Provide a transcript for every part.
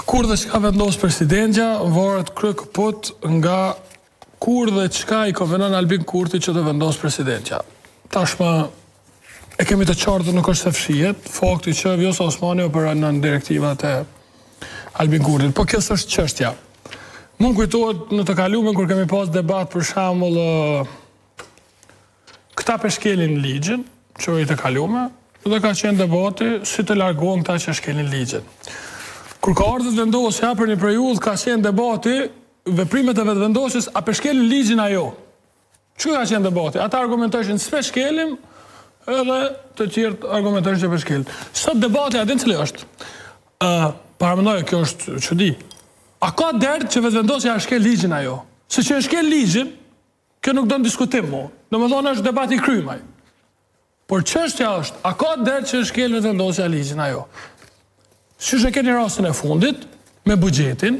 Kur dhe çka vendos presidentja, varet kryekëput nga kur dhe çka i konvenon Albin Kurti që të vendos presidentja. Tashmë e kemi të qartë, nuk është se fshihet, fakti që Vjosa Osmani operon në direktivat e Albin Kurtit. Po kjo është çështja. Mund kujtohet në të kaluarën kur kemi pas debat për shembull këta peshkelin ligjin, që i të kalume, dhe ka qenë debati si të largohen këta që shkelin ligjin. Kur ka ardhur vendosja për një periudhë, ka qenë debati veprimet e vetëvendosjes, a peshkelin ligjin ajo. Që ka qenë debati? Ata argumentojnë s'pe shkelim, edhe të tjerë argumentojnë që peshkelin. Sot debati a din cili është? Paramendoj, kjo është çudi. A ka dert që vetëvendosja a shkel ligjin ajo? Se që e shkel ligjin, kjo nuk do në diskutim mo. Domethënë është debati i krymaj. Por çështja është, a ka dert që e shkel vetëvendosja ligjin ajo? Qysh e keni rastin e fundit, me buxhetin,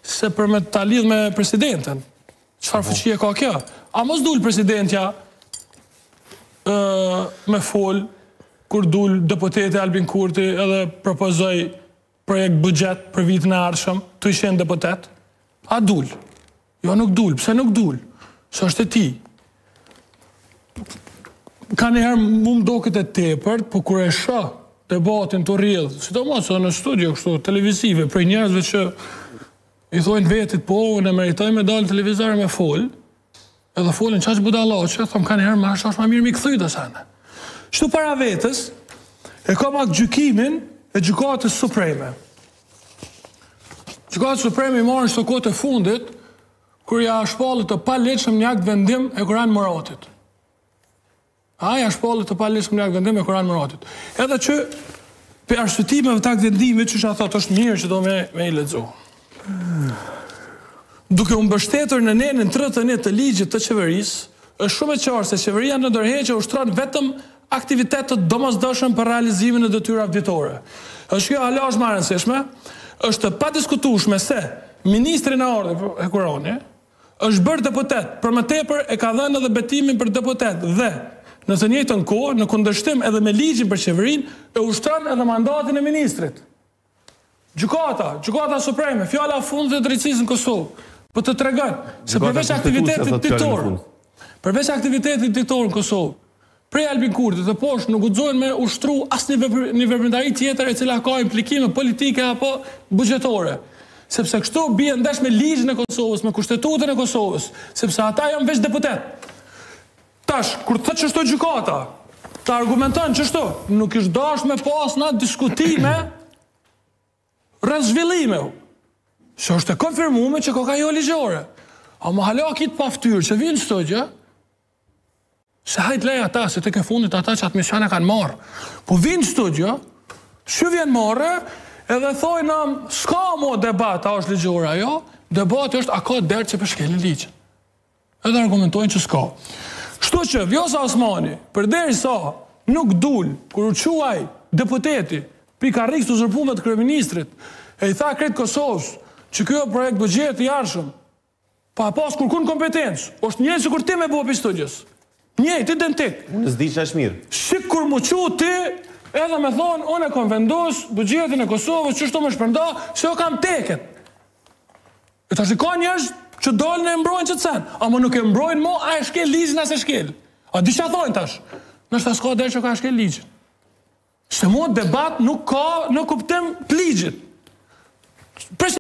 se për me ta lidh me presidenten. Çfarë fuqie ka kjo? A mos dul presidentja me fol, kur dul deputeti Albin Kurti edhe propozoi projekt buxhet për vitin e ardhshëm, të ishen deputet? A dul? Jo, nuk dul. Pse nuk dul? Se është e tij. Ka njëherë mu më doket e tepërt, po kur e shoh debatin të rrjedh, sidomos në studio kështu televizive, prej njerëzve që i thojnë vetit, po, unë e meritoj me dalë televizore me fol, edhe folin qaq budallaqe, thom ka njëherë marrë është ma mirë mi këthyt asane. Shtu para vetës, e kam atë gjykimin e gjykatës supreme. Gjykatës supreme i marrën shto kohët e fundit, kur ja shpallit të paleqëm një akt vendim e Kur'an Muratit. Aja shpallit të paleqëm një akt vendim e Kur'an Muratit. Edhe që për arsyetimeve të akt vendimit, që thot është mirë që do me i lexu. Duke u mbështetur në nenën 31 të ligjit të qeverisë, është shumë e qartë se qeveria në ndërheqje ushtron vetëm aktivitetet domosdoshëm për realizimin e detyrave vjetore. Është kjo alazh më e rëndësishme, është pa diskutueshme se ministri në ardhmë e Kurani është bërë deputet, për më tepër e ka dhënë edhe betimin për deputet dhe në të njëjtën kohë, në kundërshtim edhe me ligjin për qeverinë, e ushtron edhe mandatin e ministrit. Gjykata Supreme, fjala fundit e drejtësisë në Kosovë, po të tregon se përveç aktivitetit diktor në Kosovë, prej Albin Kurtit të poshtë nuk guxojnë me ushtru asnjë një veprimtari tjetër e cila ka implikime politike apo buxhetore. Sepse kështu bie ndesh me ligjin e Kosovës, me kushtetutën e Kosovës, sepse ata janë veç deputet. Tash, kur thot çështo gjykata, të argumenton çështo, nuk ish dash me pas na diskutime rreth zhvillimeve. Se është e konfirmuar që ka jo ligjore. A më hala kit pa ftyrë që vinë çdo gjë? Se hajt lej ata, se tek e fundit ata që atë mision e kanë marrë. Po vinë çdo gjë, që vjen marrë, edhe thojnë s'ka mo debat, a është ligjore ajo, debati është a ka dert që përshkelin ligjin. Edhe argumentojnë që s'ka. Kështu që Vjosa Osmani, përderisa nuk dul, kur u quaj deputeti, pikarriks të uzurpuar të kryeministrit, e i tha krejt Kosovës, që kjo projekt buxhet i ardhshëm, pa pas kurkun kompetencë, është njëjtë sikur ti me bua pistogjes. Njëjtë, identik. Unë s'di që është mirë. Sikur mu qu ti, edhe me thonë, unë e kom vendos buxhetin e Kosovës, që shto më shpërnda, se o kam teket. E tash i ka njerëz që dalën e mbrojnë që të sen. Ama nuk e mbrojnë mo, a e shkel ligjin as e shkel. A di që thojnë tash? Nështë ta s'ka der që ka shkel ligjin. Se mo debat nuk ka në kuptim të ligjit.